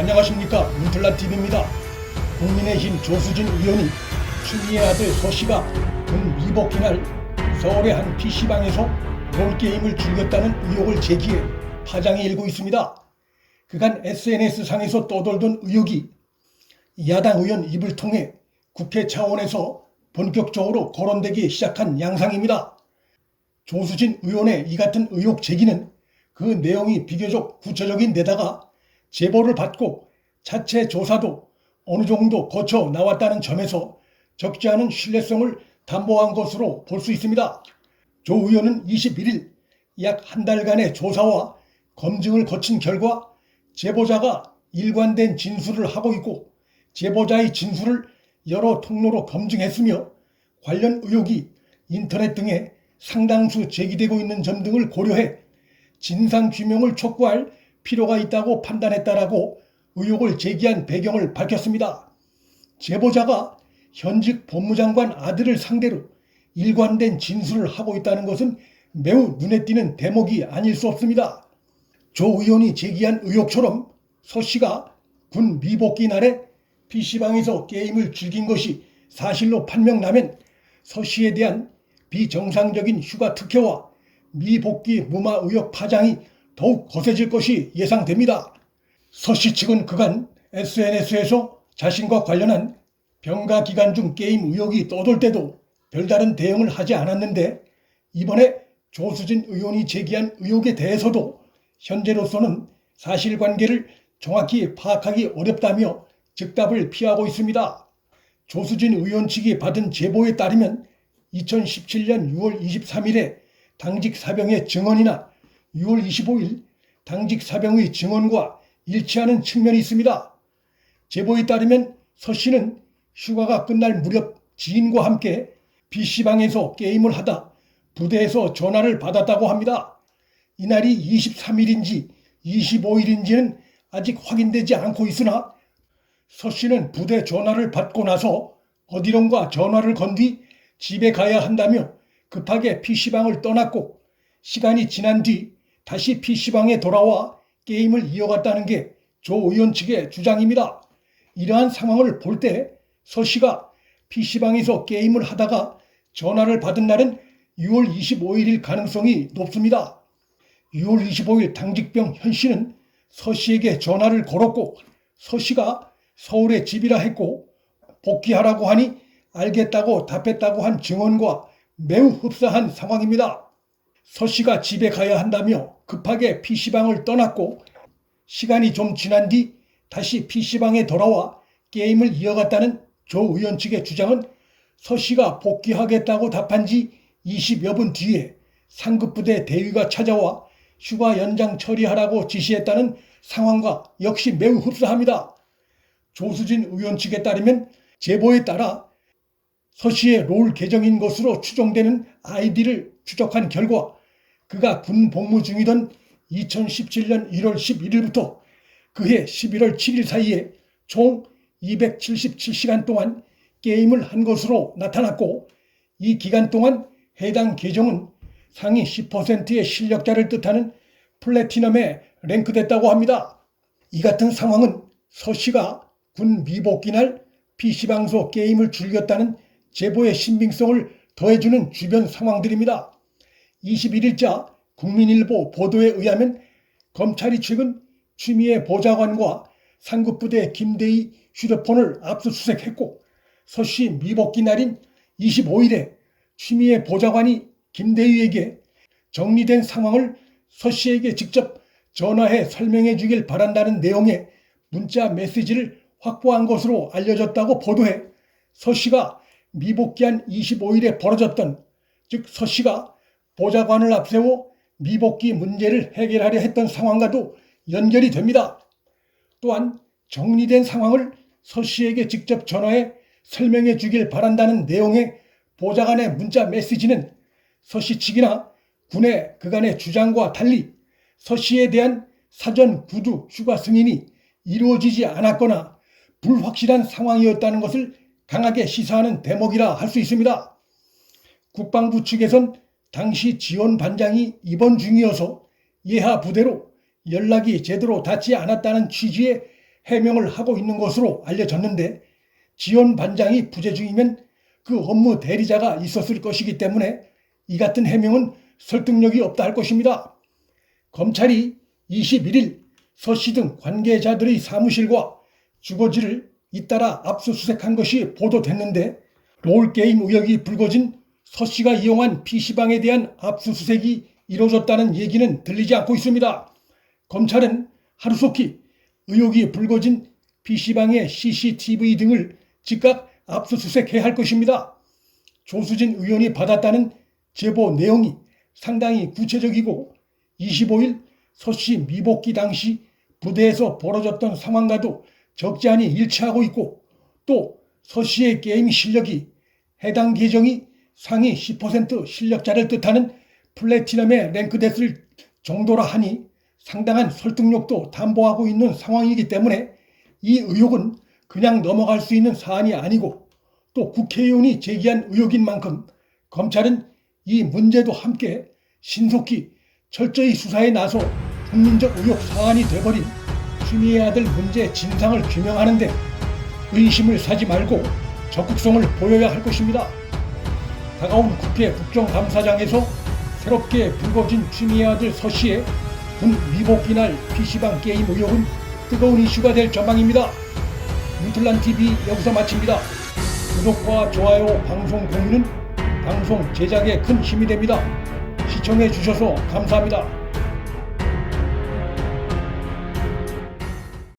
안녕하십니까. 문틀라TV입니다. 국민의힘 조수진 의원이 추미애 아들 서씨가 군 미복귀 날 서울의 한 PC방에서 롤게임을 즐겼다는 의혹을 제기해 파장이 일고 있습니다. 그간 SNS상에서 떠돌던 의혹이 야당 의원 입을 통해 국회 차원에서 본격적으로 거론되기 시작한 양상입니다. 조수진 의원의 이 같은 의혹 제기는 그 내용이 비교적 구체적인 데다가 제보를 받고 자체 조사도 어느 정도 거쳐 나왔다는 점에서 적지 않은 신뢰성을 담보한 것으로 볼 수 있습니다. 조 의원은 21일 약 한 달간의 조사와 검증을 거친 결과 제보자가 일관된 진술을 하고 있고 제보자의 진술을 여러 통로로 검증했으며 관련 의혹이 인터넷 등에 상당수 제기되고 있는 점 등을 고려해 진상규명을 촉구할 필요가 있다고 판단했다라고 의혹을 제기한 배경을 밝혔습니다. 제보자가 현직 법무장관 아들을 상대로 일관된 진술을 하고 있다는 것은 매우 눈에 띄는 대목이 아닐 수 없습니다. 조 의원이 제기한 의혹처럼 서 씨가 군 미복귀 날에 PC방에서 게임을 즐긴 것이 사실로 판명나면 서 씨에 대한 비정상적인 휴가 특혜와 미복귀 무마 의혹 파장이 더욱 거세질 것이 예상됩니다. 서 씨 측은 그간 SNS에서 자신과 관련한 병가 기간 중 게임 의혹이 떠돌 때도 별다른 대응을 하지 않았는데 이번에 조수진 의원이 제기한 의혹에 대해서도 현재로서는 사실관계를 정확히 파악하기 어렵다며 즉답을 피하고 있습니다. 조수진 의원 측이 받은 제보에 따르면 2017년 6월 23일에 당직 사병의 증언이나 6월 25일 당직 사병의 증언과 일치하는 측면이 있습니다. 제보에 따르면 서 씨는 휴가가 끝날 무렵 지인과 함께 PC방에서 게임을 하다 부대에서 전화를 받았다고 합니다. 이날이 23일인지 25일인지는 아직 확인되지 않고 있으나 서 씨는 부대 전화를 받고 나서 어디론가 전화를 건 뒤 집에 가야 한다며 급하게 PC방을 떠났고 시간이 지난 뒤 다시 PC방에 돌아와 게임을 이어갔다는 게 조 의원 측의 주장입니다. 이러한 상황을 볼 때 서 씨가 PC방에서 게임을 하다가 전화를 받은 날은 6월 25일일 가능성이 높습니다. 6월 25일 당직병 현 씨는 서 씨에게 전화를 걸었고 서 씨가 서울에 집이라 했고 복귀하라고 하니 알겠다고 답했다고 한 증언과 매우 흡사한 상황입니다. 서 씨가 집에 가야 한다며 급하게 PC방을 떠났고 시간이 좀 지난 뒤 다시 PC방에 돌아와 게임을 이어갔다는 조 의원 측의 주장은 서 씨가 복귀하겠다고 답한 지 20여 분 뒤에 상급부대 대위가 찾아와 휴가 연장 처리하라고 지시했다는 상황과 역시 매우 흡사합니다. 조수진 의원 측에 따르면 제보에 따라 서 씨의 롤 계정인 것으로 추정되는 아이디를 추적한 결과 그가 군 복무 중이던 2017년 1월 11일부터 그해 11월 7일 사이에 총 277시간 동안 게임을 한 것으로 나타났고 이 기간 동안 해당 계정은 상위 10%의 실력자를 뜻하는 플래티넘에 랭크됐다고 합니다. 이 같은 상황은 서 씨가 군 미복귀 날 PC방에서 게임을 즐겼다는 제보의 신빙성을 더해주는 주변 상황들입니다. 21일자 국민일보 보도에 의하면 검찰이 최근 추미애 보좌관과 상급부대 김대희 휴대폰을 압수수색했고 서 씨 미복귀 날인 25일에 추미애 보좌관이 김대희에게 정리된 상황을 서 씨에게 직접 전화해 설명해 주길 바란다는 내용의 문자 메시지를 확보한 것으로 알려졌다고 보도해 서 씨가 미복귀한 25일에 벌어졌던 즉 서 씨가 보좌관을 앞세워 미복귀 문제를 해결하려 했던 상황과도 연결이 됩니다. 또한 정리된 상황을 서 씨에게 직접 전화해 설명해 주길 바란다는 내용의 보좌관의 문자 메시지는 서 씨 측이나 군의 그간의 주장과 달리 서 씨에 대한 사전 구두 휴가 승인이 이루어지지 않았거나 불확실한 상황이었다는 것을 강하게 시사하는 대목이라 할 수 있습니다. 국방부 측에선 당시 지원 반장이 입원 중이어서 예하 부대로 연락이 제대로 닿지 않았다는 취지의 해명을 하고 있는 것으로 알려졌는데 지원 반장이 부재 중이면 그 업무 대리자가 있었을 것이기 때문에 이 같은 해명은 설득력이 없다 할 것입니다. 검찰이 21일 서 씨 등 관계자들의 사무실과 주거지를 잇따라 압수수색한 것이 보도됐는데 롤게임 의혹이 불거진 서 씨가 이용한 PC방에 대한 압수수색이 이루어졌다는 얘기는 들리지 않고 있습니다. 검찰은 하루속히 의혹이 불거진 PC방의 CCTV 등을 즉각 압수수색해야 할 것입니다. 조수진 의원이 받았다는 제보 내용이 상당히 구체적이고 25일 서 씨 미복귀 당시 부대에서 벌어졌던 상황과도 적지 않이 일치하고 있고 또 서 씨의 게임 실력이 해당 계정이 상위 10% 실력자를 뜻하는 플래티넘에 랭크됐을 정도라 하니 상당한 설득력도 담보하고 있는 상황이기 때문에 이 의혹은 그냥 넘어갈 수 있는 사안이 아니고 또 국회의원이 제기한 의혹인 만큼 검찰은 이 문제도 함께 신속히 철저히 수사에 나서 국민적 의혹 사안이 돼버린 추미애 아들 문제 진상을 규명하는 데 의심을 사지 말고 적극성을 보여야 할 것입니다. 다가온 국회 국정감사장에서 새롭게 불거진 추미애 아들 서 씨의 군 위복귀 날 PC방 게임 의혹은 뜨거운 이슈가 될 전망입니다. 윤틀란TV 여기서 마칩니다. 구독과 좋아요, 방송 공유는 방송 제작에 큰 힘이 됩니다. 시청해 주셔서 감사합니다.